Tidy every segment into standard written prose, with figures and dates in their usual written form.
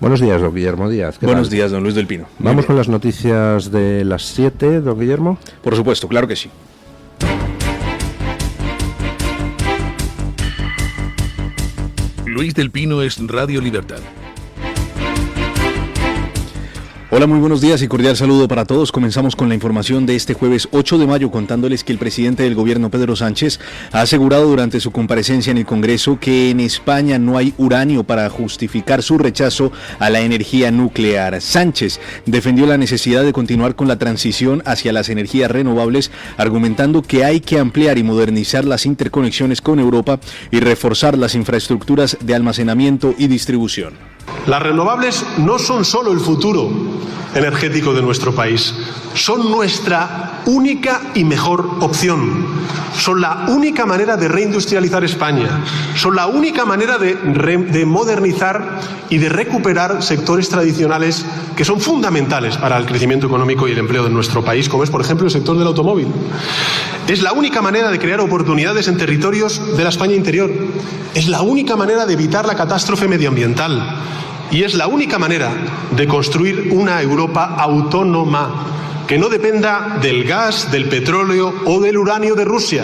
Buenos días, don Guillermo Díaz. Buenos días, don Luis del Pino. Vamos con las noticias de las 7, don Guillermo. Por supuesto, claro que sí. Luis del Pino es Radio Libertad. Hola, muy buenos días y cordial saludo para todos. Comenzamos con la información de este jueves 8 de mayo contándoles que el presidente del gobierno, Pedro Sánchez, ha asegurado durante su comparecencia en el Congreso que en España no hay uranio para justificar su rechazo a la energía nuclear. Sánchez defendió la necesidad de continuar con la transición hacia las energías renovables, argumentando que hay que ampliar y modernizar las interconexiones con Europa y reforzar las infraestructuras de almacenamiento y distribución. Las renovables no son solo el futuro energético de nuestro país, son nuestra única y mejor opción. Son la única manera de reindustrializar España, son la única manera de modernizar y de recuperar sectores tradicionales que son fundamentales para el crecimiento económico y el empleo de nuestro país, como es, por ejemplo, el sector del automóvil. Es la única manera de crear oportunidades en territorios de la España interior. Es la única manera de evitar la catástrofe medioambiental. Y es la única manera de construir una Europa autónoma, que no dependa del gas, del petróleo o del uranio de Rusia.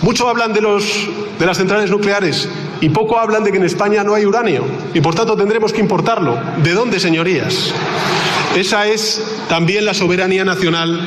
Mucho hablan de las centrales nucleares y poco hablan de que en España no hay uranio y por tanto tendremos que importarlo. ¿De dónde, señorías? Esa es también la soberanía nacional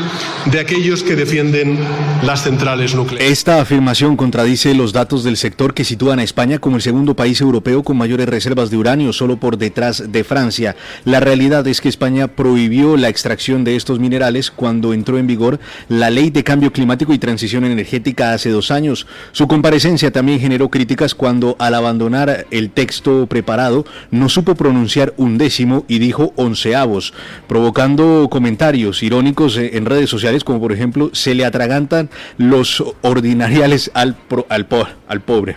de aquellos que defienden las centrales nucleares. Esta afirmación contradice los datos del sector que sitúan a España como el segundo país europeo con mayores reservas de uranio, solo por detrás de Francia. La realidad es que España prohibió la extracción de estos minerales cuando entró en vigor la Ley de Cambio Climático y Transición Energética hace 2 años. Su comparecencia también generó críticas cuando, al abandonar el texto preparado, no supo pronunciar 1/10 y dijo 11avos, provocando comentarios irónicos en redes sociales, como por ejemplo, se le atragantan los ordinariales al pobre.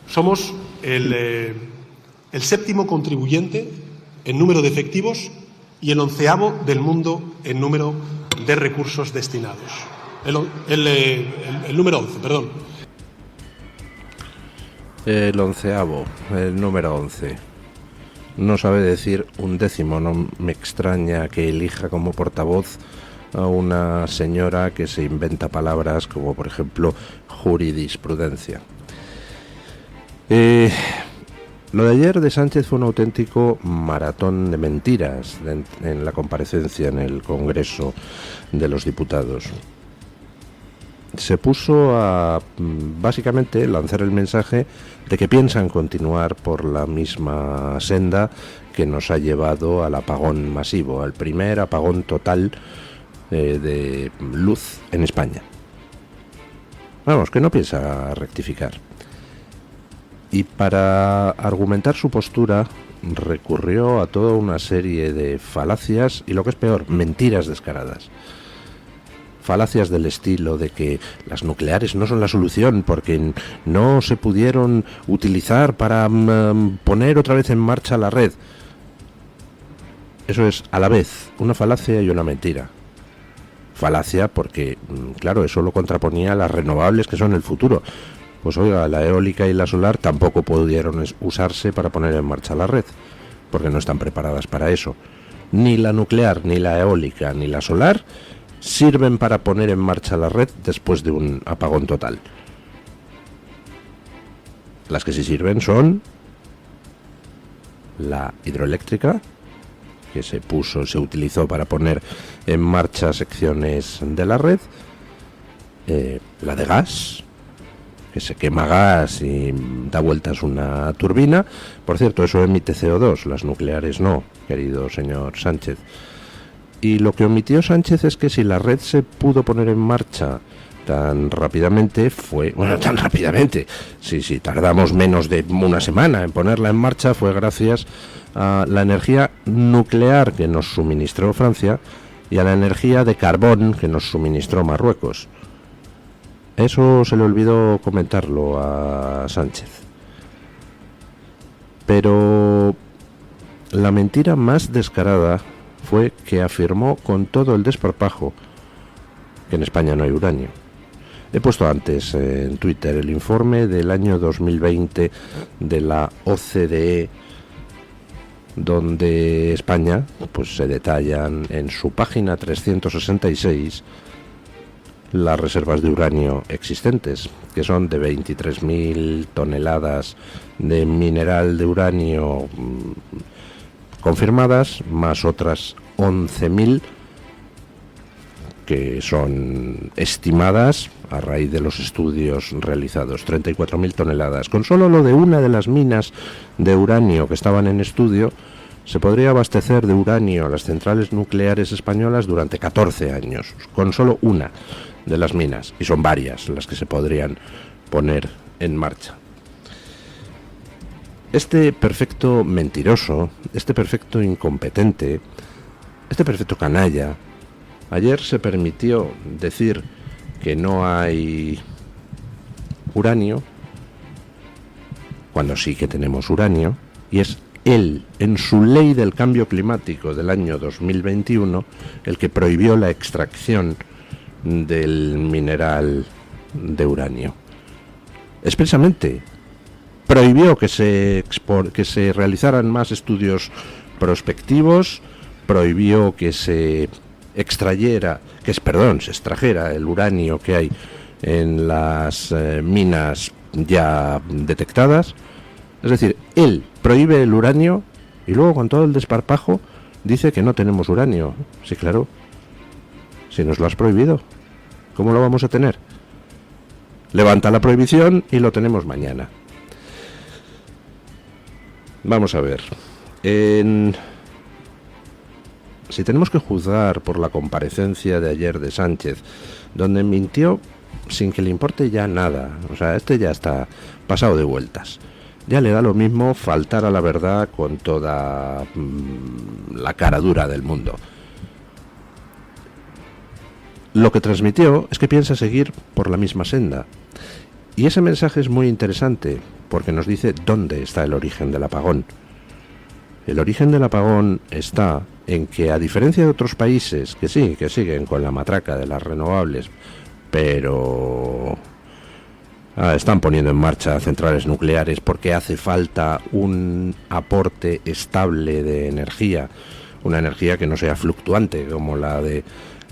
Somos el 7º contribuyente en número de efectivos y el 11avo del mundo en número de recursos destinados. El número 11, perdón. El 11avo, el número 11. No sabe decir 1/10, no me extraña que elija como portavoz a una señora que se inventa palabras como, por ejemplo, jurisprudencia. Lo de ayer de Sánchez fue un auténtico maratón de mentiras en la comparecencia en el Congreso de los Diputados. Se puso a básicamente lanzar el mensaje de que piensan continuar por la misma senda que nos ha llevado al apagón masivo, al primer apagón total de luz en España. Vamos, que no piensa rectificar. Y para argumentar su postura recurrió a toda una serie de falacias y, lo que es peor, mentiras descaradas. Falacias del estilo de que las nucleares no son la solución porque no se pudieron utilizar para poner otra vez en marcha la red. Eso es a la vez una falacia y una mentira. Falacia porque, claro, eso lo contraponía a las renovables, que son el futuro. Pues oiga, la eólica y la solar tampoco pudieron usarse para poner en marcha la red, porque no están preparadas para eso. Ni la nuclear, ni la eólica, ni la solar sirven para poner en marcha la red después de un apagón total. Las que sí sirven son la hidroeléctrica, que se utilizó para poner en marcha secciones de la red, la de gas, que se quema gas y da vueltas una turbina. Por cierto, eso emite CO2, las nucleares no, querido señor Sánchez. Y lo que omitió Sánchez es que si la red se pudo poner en marcha tan rápidamente si tardamos menos de una semana en ponerla en marcha, fue gracias a la energía nuclear que nos suministró Francia y a la energía de carbón que nos suministró Marruecos. Eso se le olvidó comentarlo a Sánchez. Pero la mentira más descarada fue que afirmó con todo el desparpajo que en España no hay uranio. He puesto antes en Twitter el informe del año 2020 de la OCDE donde España, pues se detallan en su página 366 las reservas de uranio existentes, que son de 23.000 toneladas de mineral de uranio confirmadas, más otras 11.000 que son estimadas a raíz de los estudios realizados, 34.000 toneladas. Con solo lo de una de las minas de uranio que estaban en estudio, se podría abastecer de uranio a las centrales nucleares españolas durante 14 años, con solo una de las minas, y son varias las que se podrían poner en marcha. Este perfecto mentiroso, este perfecto incompetente, este perfecto canalla, ayer se permitió decir que no hay uranio, cuando sí que tenemos uranio, y es él, en su ley del cambio climático del año 2021, el que prohibió la extracción del mineral de uranio. Expresamente prohibió que se realizaran más estudios prospectivos, prohibió que se extrajera el uranio que hay en las minas ya detectadas. Es decir, él prohíbe el uranio y luego con todo el desparpajo dice que no tenemos uranio. Sí, claro. Si nos lo has prohibido, ¿cómo lo vamos a tener? Levanta la prohibición y lo tenemos mañana. Vamos a ver. Si tenemos que juzgar por la comparecencia de ayer de Sánchez, donde mintió sin que le importe ya nada, o sea, este ya está pasado de vueltas. Ya le da lo mismo faltar a la verdad con toda la cara dura del mundo. Lo que transmitió es que piensa seguir por la misma senda. Y ese mensaje es muy interesante porque nos dice dónde está el origen del apagón. El origen del apagón está en que, a diferencia de otros países que sí, que siguen con la matraca de las renovables, pero están poniendo en marcha centrales nucleares porque hace falta un aporte estable de energía, una energía que no sea fluctuante como la de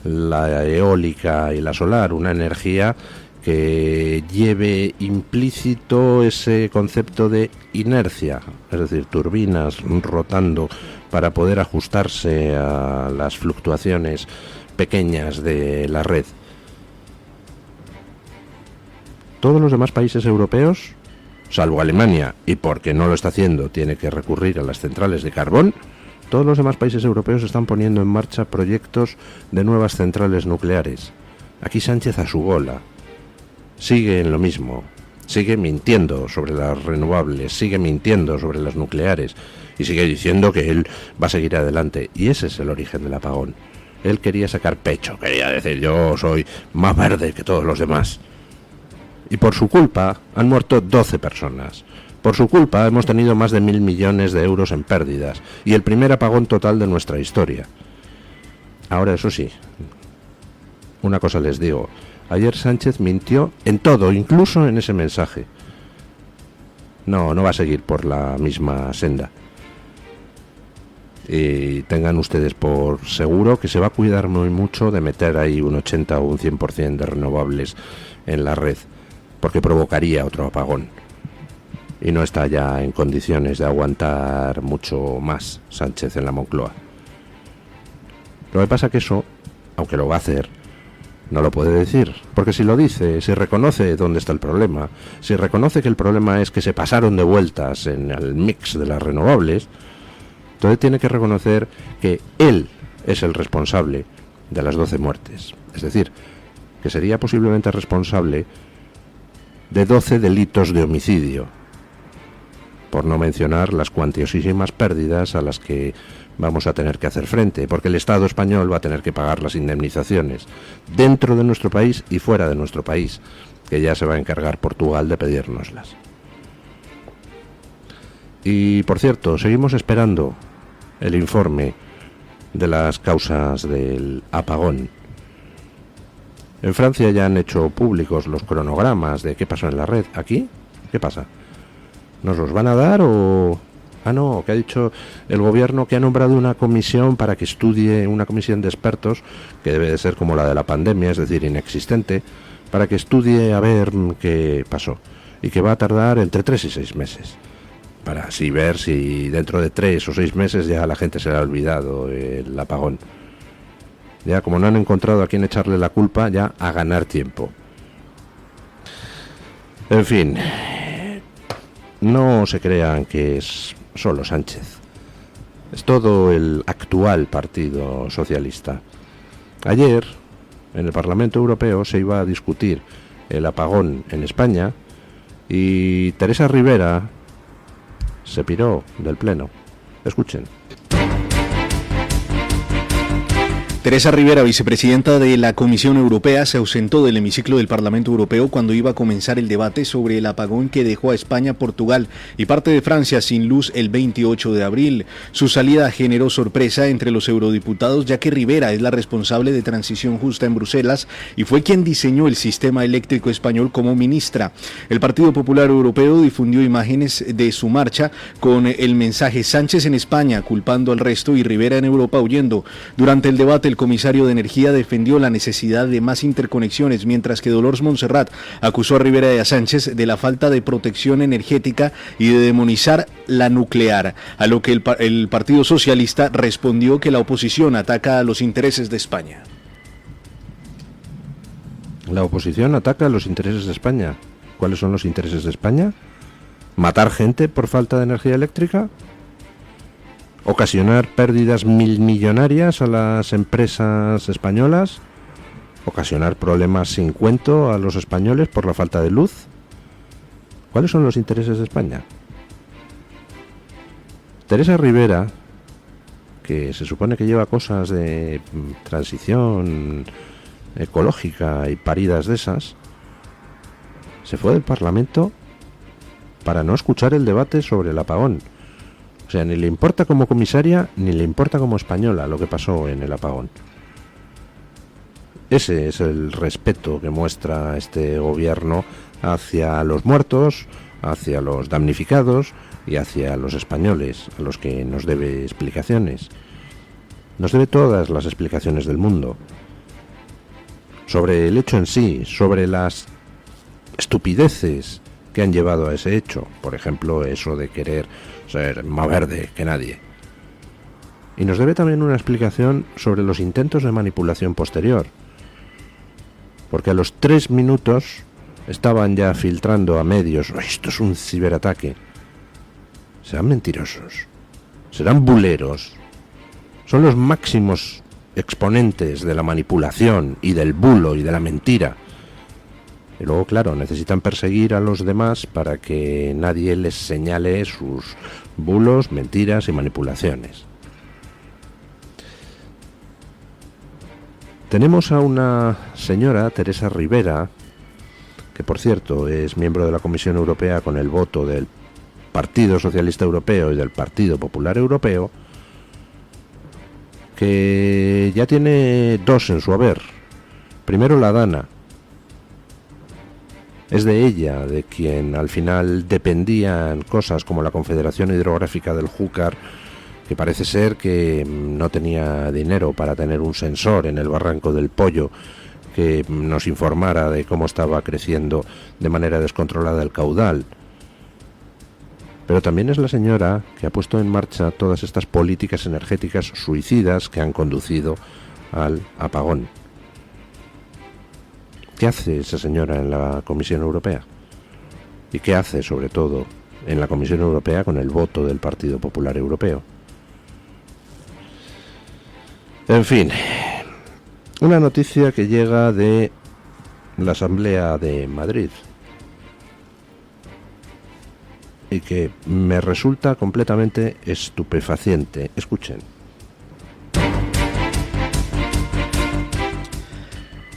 la eólica y la solar, una energía que lleve implícito ese concepto de inercia, es decir, turbinas rotando para poder ajustarse a las fluctuaciones pequeñas de la red. Todos los demás países europeos, salvo Alemania, y porque no lo está haciendo tiene que recurrir a las centrales de carbón, todos los demás países europeos están poniendo en marcha proyectos de nuevas centrales nucleares. Aquí Sánchez a su bola sigue en lo mismo, sigue mintiendo sobre las renovables, sigue mintiendo sobre las nucleares y sigue diciendo que él va a seguir adelante. Y ese es el origen del apagón. Él quería sacar pecho, quería decir: yo soy más verde que todos los demás. Y por su culpa han muerto 12 personas. Por su culpa hemos tenido más de 1.000 millones de euros en pérdidas y el primer apagón total de nuestra historia. Ahora, eso sí, una cosa les digo: ayer Sánchez mintió en todo, incluso en ese mensaje. No va a seguir por la misma senda. Y tengan ustedes por seguro que se va a cuidar muy mucho de meter ahí un 80 o un 100% de renovables en la red, porque provocaría otro apagón. Y no está ya en condiciones de aguantar mucho más Sánchez en la Moncloa. Lo que pasa que eso, aunque lo va a hacer, no lo puede decir, porque si lo dice, si reconoce dónde está el problema, si reconoce que el problema es que se pasaron de vueltas en el mix de las renovables, entonces tiene que reconocer que él es el responsable de las 12 muertes. Es decir, que sería posiblemente responsable de 12 delitos de homicidio, por no mencionar las cuantiosísimas pérdidas a las que vamos a tener que hacer frente, porque el Estado español va a tener que pagar las indemnizaciones dentro de nuestro país y fuera de nuestro país, que ya se va a encargar Portugal de pedírnoslas. Y por cierto, seguimos esperando el informe de las causas del apagón. En Francia ya han hecho públicos los cronogramas de qué pasó en la red. ¿Aquí? ¿Qué pasa? ¿Nos los van a dar o No, que ha dicho el gobierno que ha nombrado una comisión para que estudie, una comisión de expertos, que debe de ser como la de la pandemia, es decir, inexistente, para que estudie a ver qué pasó. Y que va a tardar entre 3 y 6 meses. Para así ver si dentro de 3 o 6 meses ya a la gente se le ha olvidado el apagón. Ya como no han encontrado a quién echarle la culpa, ya a ganar tiempo. En fin, no se crean que es solo Sánchez. Es todo el actual Partido Socialista. Ayer, en el Parlamento Europeo, se iba a discutir el apagón en España y Teresa Rivera se piró del Pleno. Escuchen. Teresa Rivera, vicepresidenta de la Comisión Europea, se ausentó del hemiciclo del Parlamento Europeo cuando iba a comenzar el debate sobre el apagón que dejó a España, Portugal y parte de Francia sin luz el 28 de abril. Su salida generó sorpresa entre los eurodiputados, ya que Rivera es la responsable de Transición Justa en Bruselas y fue quien diseñó el sistema eléctrico español como ministra. El Partido Popular Europeo difundió imágenes de su marcha con el mensaje Sánchez en España, culpando al resto, y Rivera en Europa huyendo. Durante el debate, el comisario de Energía defendió la necesidad de más interconexiones, mientras que Dolors Montserrat acusó a Rivera y a Sánchez de la falta de protección energética y de demonizar la nuclear, a lo que el Partido Socialista respondió que la oposición ataca a los intereses de España. La oposición ataca a los intereses de España. ¿Cuáles son los intereses de España? ¿Matar gente por falta de energía eléctrica? ¿Ocasionar pérdidas millonarias a las empresas españolas? ¿Ocasionar problemas sin cuento a los españoles por la falta de luz? ¿Cuáles son los intereses de España? Teresa Rivera, que se supone que lleva cosas de transición ecológica y paridas de esas, se fue del Parlamento para no escuchar el debate sobre el apagón. O sea, ni le importa como comisaria, ni le importa como española lo que pasó en el apagón. Ese es el respeto que muestra este gobierno hacia los muertos, hacia los damnificados y hacia los españoles, a los que nos debe explicaciones. Nos debe todas las explicaciones del mundo. Sobre el hecho en sí, sobre las estupideces que han llevado a ese hecho. Por ejemplo, eso de querer ser más verde que nadie. Y nos debe también una explicación sobre los intentos de manipulación posterior. Porque a los 3 minutos estaban ya filtrando a medios: esto es un ciberataque. Serán mentirosos, serán buleros. Son los máximos exponentes de la manipulación y del bulo y de la mentira. Y luego, claro, necesitan perseguir a los demás para que nadie les señale sus bulos, mentiras y manipulaciones. Tenemos a una señora, Teresa Rivera, que por cierto es miembro de la Comisión Europea con el voto del Partido Socialista Europeo y del Partido Popular Europeo, que ya tiene 2 en su haber. Primero, la Dana. Es de ella de quien al final dependían cosas como la Confederación Hidrográfica del Júcar, que parece ser que no tenía dinero para tener un sensor en el barranco del Pollo que nos informara de cómo estaba creciendo de manera descontrolada el caudal. Pero también es la señora que ha puesto en marcha todas estas políticas energéticas suicidas que han conducido al apagón. ¿Qué hace esa señora en la Comisión Europea? ¿Y qué hace, sobre todo, en la Comisión Europea con el voto del Partido Popular Europeo? En fin, una noticia que llega de la Asamblea de Madrid y que me resulta completamente estupefaciente. Escuchen.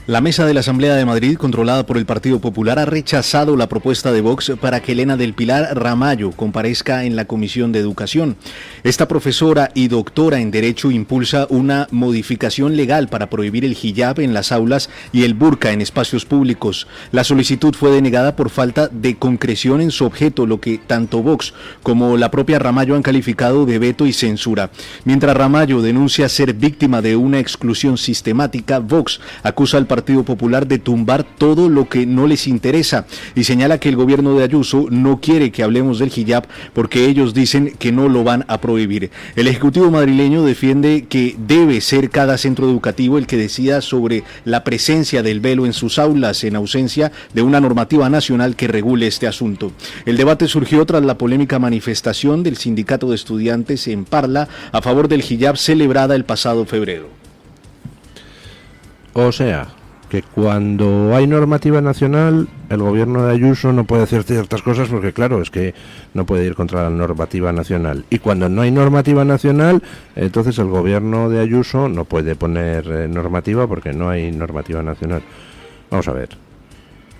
La mesa de la Asamblea de Madrid, controlada por el Partido Popular, ha rechazado la propuesta de Vox para que Elena del Pilar Ramallo comparezca en la Comisión de Educación. Esta profesora y doctora en Derecho impulsa una modificación legal para prohibir el hijab en las aulas y el burka en espacios públicos. La solicitud fue denegada por falta de concreción en su objeto, lo que tanto Vox como la propia Ramallo han calificado de veto y censura. Mientras Ramallo denuncia ser víctima de una exclusión sistemática, Vox acusa al Partido Popular de tumbar todo lo que no les interesa y señala que el gobierno de Ayuso no quiere que hablemos del hijab porque ellos dicen que no lo van a prohibir. El Ejecutivo madrileño defiende que debe ser cada centro educativo el que decida sobre la presencia del velo en sus aulas en ausencia de una normativa nacional que regule este asunto. El debate surgió tras la polémica manifestación del Sindicato de Estudiantes en Parla a favor del hijab celebrada el pasado febrero. O sea, que cuando hay normativa nacional, el gobierno de Ayuso no puede hacer ciertas cosas porque, claro, es que no puede ir contra la normativa nacional. Y cuando no hay normativa nacional, entonces el gobierno de Ayuso no puede poner normativa porque no hay normativa nacional. Vamos a ver.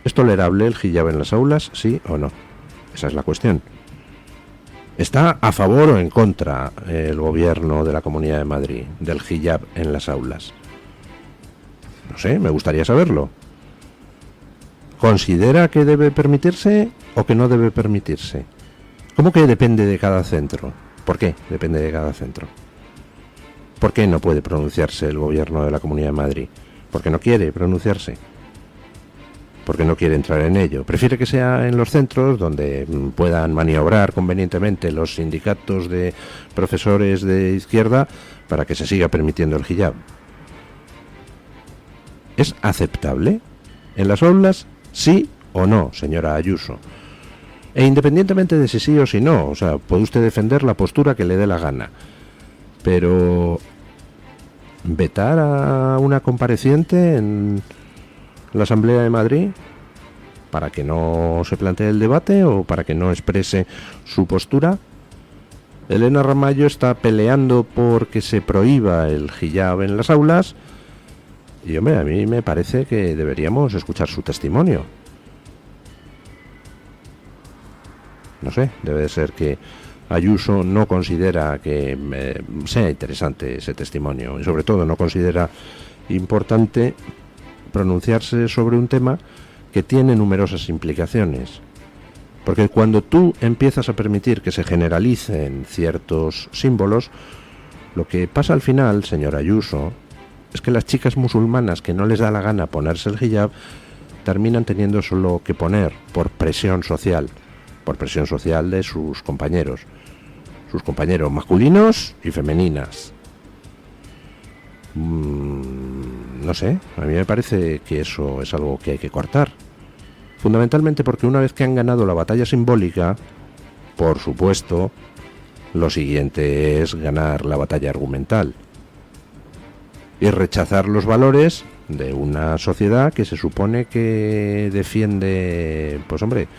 ¿Es tolerable el hijab en las aulas, sí o no? Esa es la cuestión. ¿Está a favor o en contra el gobierno de la Comunidad de Madrid del hijab en las aulas? No sé, me gustaría saberlo. ¿Considera que debe permitirse o que no debe permitirse? ¿Cómo que depende de cada centro? ¿Por qué depende de cada centro? ¿Por qué no puede pronunciarse el gobierno de la Comunidad de Madrid? Porque no quiere pronunciarse. Porque no quiere entrar en ello. Prefiere que sea en los centros donde puedan maniobrar convenientemente los sindicatos de profesores de izquierda para que se siga permitiendo el hijab. ¿Es aceptable en las aulas, sí o no, señora Ayuso? E independientemente de si sí o si no, o sea, puede usted defender la postura que le dé la gana, pero vetar a una compareciente en la Asamblea de Madrid para que no se plantee el debate o para que no exprese su postura. Elena Ramallo está peleando por que se prohíba el hijab en las aulas. Y hombre, a mí me parece que deberíamos escuchar su testimonio. No sé, debe ser que Ayuso no considera que sea interesante ese testimonio y sobre todo no considera importante pronunciarse sobre un tema que tiene numerosas implicaciones. Porque cuando tú empiezas a permitir que se generalicen ciertos símbolos, lo que pasa al final, señora Ayuso, es que las chicas musulmanas que no les da la gana ponerse el hijab terminan teniendo solo que poner por presión social de sus compañeros masculinos y femeninas. No sé, a mí me parece que eso es algo que hay que cortar. Fundamentalmente porque una vez que han ganado la batalla simbólica, por supuesto, lo siguiente es ganar la batalla argumental. Y rechazar los valores de una sociedad que se supone que defiende, pues hombre,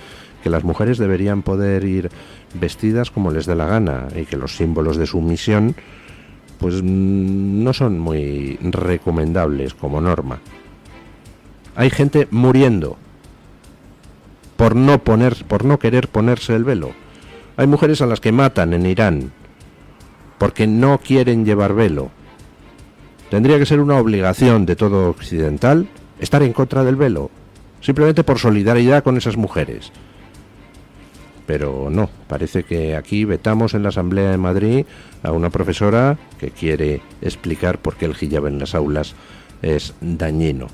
que las mujeres deberían poder ir vestidas como les dé la gana y que los símbolos de sumisión pues no son muy recomendables como norma. Hay gente muriendo por no querer ponerse el velo. Hay mujeres a las que matan en Irán porque no quieren llevar velo. Tendría que ser una obligación de todo occidental estar en contra del velo, simplemente por solidaridad con esas mujeres. Pero no, parece que aquí vetamos en la Asamblea de Madrid a una profesora que quiere explicar por qué el hijab en las aulas es dañino.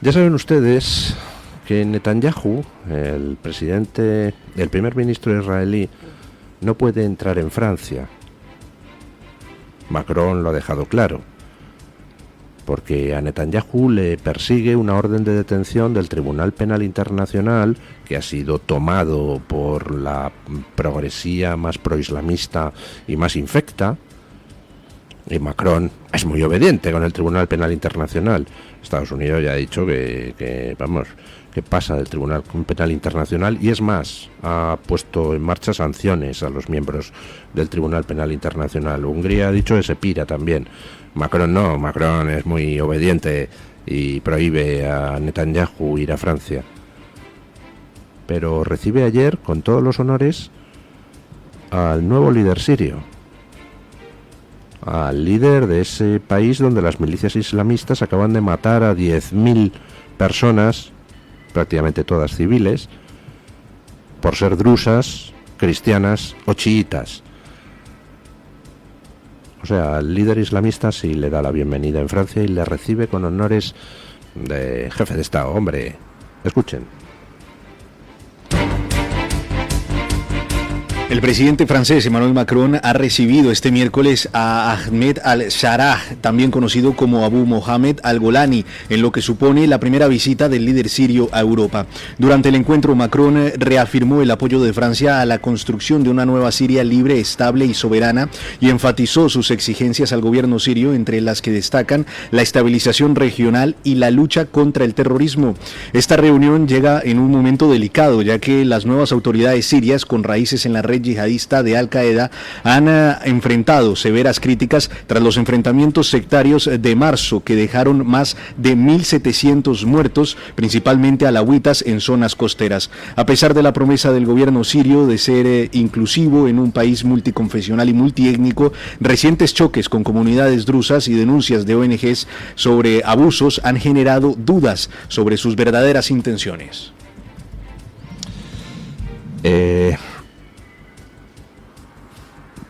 Ya saben ustedes que Netanyahu, el primer ministro israelí, no puede entrar en Francia. Macron lo ha dejado claro, porque a Netanyahu le persigue una orden de detención del Tribunal Penal Internacional que ha sido tomado por la progresía más proislamista y más infecta. Y Macron es muy obediente con el Tribunal Penal Internacional. Estados Unidos ya ha dicho que que pasa del Tribunal Penal Internacional, y es más, ha puesto en marcha sanciones a los miembros del Tribunal Penal Internacional. Hungría ha dicho que se pira también. Macron no, Macron es muy obediente y prohíbe a Netanyahu ir a Francia. Pero recibe ayer, con todos los honores, al nuevo líder sirio, al líder de ese país donde las milicias islamistas acaban de matar a 10.000 personas, prácticamente todas civiles, por ser drusas, cristianas o chiitas. O sea, al líder islamista sí le da la bienvenida en Francia y le recibe con honores de jefe de Estado. Hombre, escuchen. El presidente francés Emmanuel Macron ha recibido este miércoles a Ahmed al-Sharaa, también conocido como Abu Mohamed al-Golani, en lo que supone la primera visita del líder sirio a Europa. Durante el encuentro, Macron reafirmó el apoyo de Francia a la construcción de una nueva Siria libre, estable y soberana, y enfatizó sus exigencias al gobierno sirio, entre las que destacan la estabilización regional y la lucha contra el terrorismo. Esta reunión llega en un momento delicado, ya que las nuevas autoridades sirias, con raíces en la red yihadista de Al-Qaeda, han enfrentado severas críticas tras los enfrentamientos sectarios de marzo, que dejaron más de 1.700 muertos, principalmente alawitas, en zonas costeras. A pesar de la promesa del gobierno sirio de ser inclusivo en un país multiconfesional y multiétnico, recientes choques con comunidades drusas y denuncias de ONGs sobre abusos han generado dudas sobre sus verdaderas intenciones.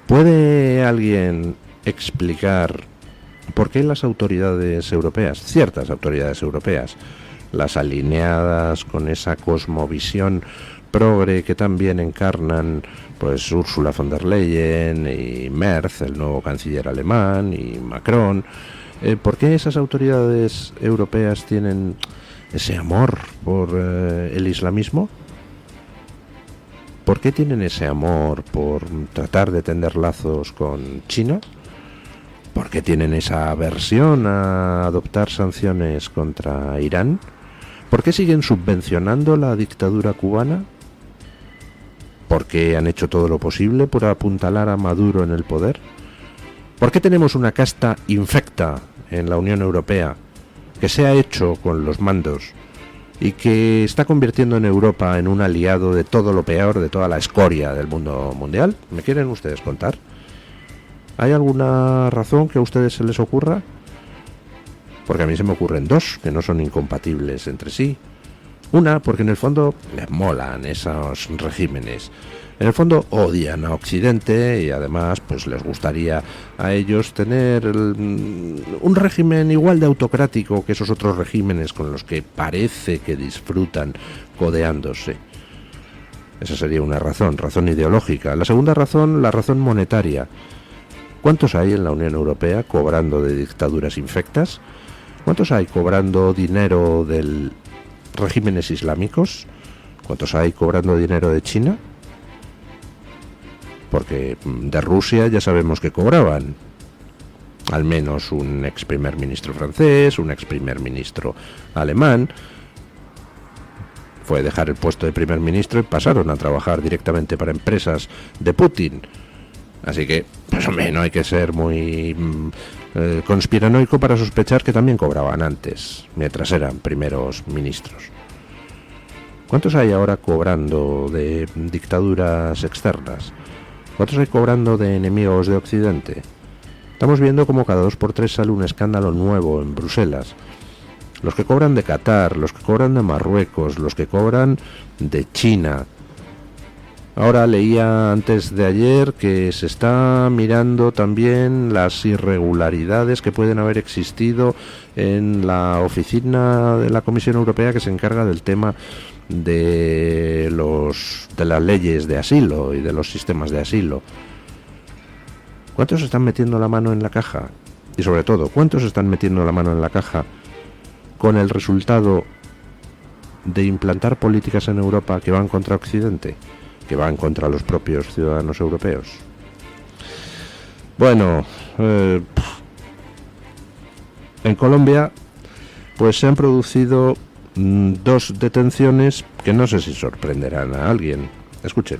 ¿Puede alguien explicar por qué las autoridades europeas, ciertas autoridades europeas, las alineadas con esa cosmovisión progre que también encarnan pues Ursula von der Leyen y Merz, el nuevo canciller alemán, y Macron, por qué esas autoridades europeas tienen ese amor por el islamismo? ¿Por qué tienen ese amor por tratar de tender lazos con China? ¿Por qué tienen esa aversión a adoptar sanciones contra Irán? ¿Por qué siguen subvencionando la dictadura cubana? ¿Por qué han hecho todo lo posible por apuntalar a Maduro en el poder? ¿Por qué tenemos una casta infecta en la Unión Europea que se ha hecho con los mandos y que está convirtiendo en Europa en un aliado de todo lo peor, de toda la escoria del mundo mundial? ¿Me quieren ustedes contar? ¿Hay alguna razón que a ustedes se les ocurra? Porque a mí se me ocurren dos que no son incompatibles entre sí. Una, porque en el fondo les molan esos regímenes. En el fondo odian a Occidente y además pues les gustaría a ellos tener un régimen igual de autocrático que esos otros regímenes con los que parece que disfrutan codeándose. Esa sería una razón ideológica. La segunda razón, la razón monetaria. ¿Cuántos hay en la Unión Europea cobrando de dictaduras infectas? ¿Cuántos hay cobrando dinero de regímenes islámicos? ¿Cuántos hay cobrando dinero de China? Porque de Rusia ya sabemos que cobraban. Al menos un ex primer ministro francés, un ex primer ministro alemán. Fue dejar el puesto de primer ministro y pasaron a trabajar directamente para empresas de Putin. Así que, pues hombre, no hay que ser muy conspiranoico para sospechar que también cobraban antes, mientras eran primeros ministros. ¿Cuántos hay ahora cobrando de dictaduras externas? ¿Cuántos hay cobrando de enemigos de Occidente? Estamos viendo como cada 2 por 3 sale un escándalo nuevo en Bruselas. Los que cobran de Qatar, los que cobran de Marruecos, los que cobran de China. Ahora leía antes de ayer que se está mirando también las irregularidades que pueden haber existido en la oficina de la Comisión Europea que se encarga del tema de las leyes de asilo y de los sistemas de asilo. ¿Cuántos están metiendo la mano en la caja? Y sobre todo, ¿cuántos están metiendo la mano en la caja con el resultado de implantar políticas en Europa que van contra Occidente, que van contra los propios ciudadanos europeos? Bueno, en Colombia pues se han producido dos detenciones que no sé si sorprenderán a alguien. Escuchen.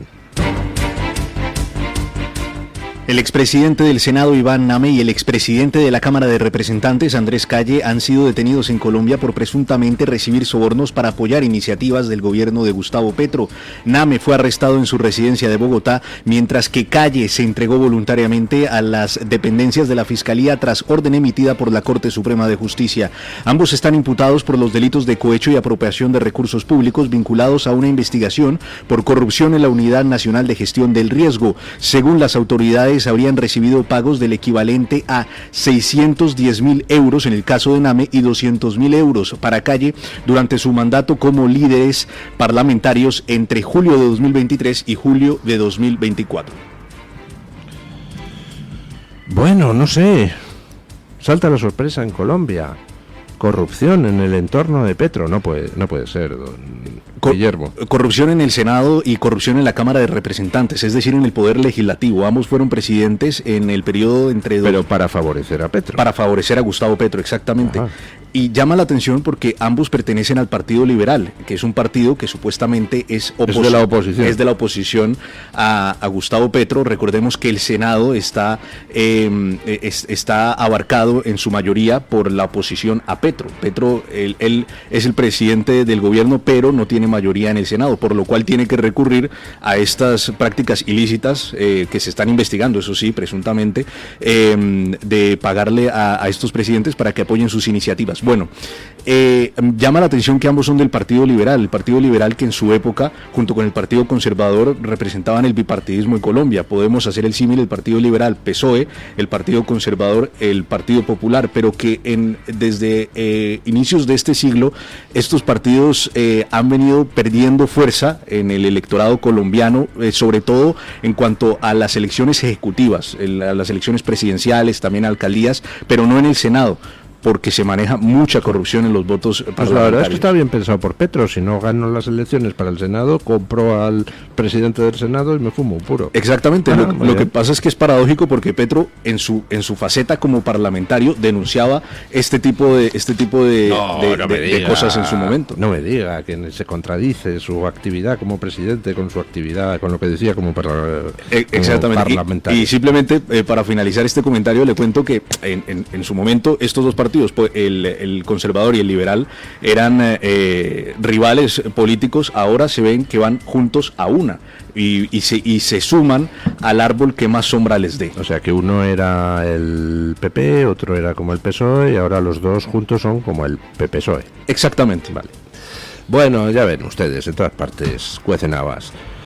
El expresidente del Senado, Iván Name, y el expresidente de la Cámara de Representantes, Andrés Calle, han sido detenidos en Colombia por presuntamente recibir sobornos para apoyar iniciativas del gobierno de Gustavo Petro. Name fue arrestado en su residencia de Bogotá, mientras que Calle se entregó voluntariamente a las dependencias de la Fiscalía tras orden emitida por la Corte Suprema de Justicia. Ambos están imputados por los delitos de cohecho y apropiación de recursos públicos vinculados a una investigación por corrupción en la Unidad Nacional de Gestión del Riesgo. Según las autoridades, habrían recibido pagos del equivalente a 610.000 euros en el caso de Name y 200.000 euros para Calle durante su mandato como líderes parlamentarios entre julio de 2023 y julio de 2024. Bueno, no sé. Salta la sorpresa en Colombia. Corrupción en el entorno de Petro. No puede ser, don Guillermo. Corrupción en el Senado y corrupción en la Cámara de Representantes, es decir, en el Poder Legislativo. Ambos fueron presidentes en el periodo entre... Pero para favorecer a Petro. Para favorecer a Gustavo Petro, exactamente. Ajá. Y llama la atención porque ambos pertenecen al Partido Liberal, que es un partido que supuestamente es de la oposición. Es de la oposición a Gustavo Petro. Recordemos que el Senado está abarcado en su mayoría por la oposición a Petro. Petro, él es el presidente del gobierno, pero no tiene mayoría en el Senado, por lo cual tiene que recurrir a estas prácticas ilícitas que se están investigando, eso sí, presuntamente, de pagarle a estos presidentes para que apoyen sus iniciativas. Bueno, llama la atención que ambos son del Partido Liberal, el Partido Liberal que en su época, junto con el Partido Conservador, representaban el bipartidismo en Colombia. Podemos hacer el símil, el Partido Liberal, PSOE, el Partido Conservador, el Partido Popular, pero que desde inicios de este siglo, estos partidos han venido perdiendo fuerza en el electorado colombiano, sobre todo en cuanto a las elecciones ejecutivas, a las elecciones presidenciales, también alcaldías, pero no en el Senado, porque se maneja mucha corrupción en los votos parlamentarios. La verdad es que está bien pensado por Petro. Si no gano las elecciones para el Senado, compro al presidente del Senado y me fumo un puro. Exactamente. Lo que pasa es que es paradójico porque Petro en su faceta como parlamentario denunciaba este tipo de cosas en su momento. No me diga que se contradice su actividad como presidente con su actividad, con lo que decía como parlamentario. Y simplemente para finalizar este comentario le cuento que en su momento estos dos partidos, el conservador y el liberal, eran rivales políticos. Ahora se ven que van juntos a una y se suman al árbol que más sombra les dé. O sea que uno era el PP, otro era como el PSOE y ahora los dos juntos son como el PP-PSOE. Exactamente. Vale. Bueno, ya ven ustedes, en todas partes cuecen habas.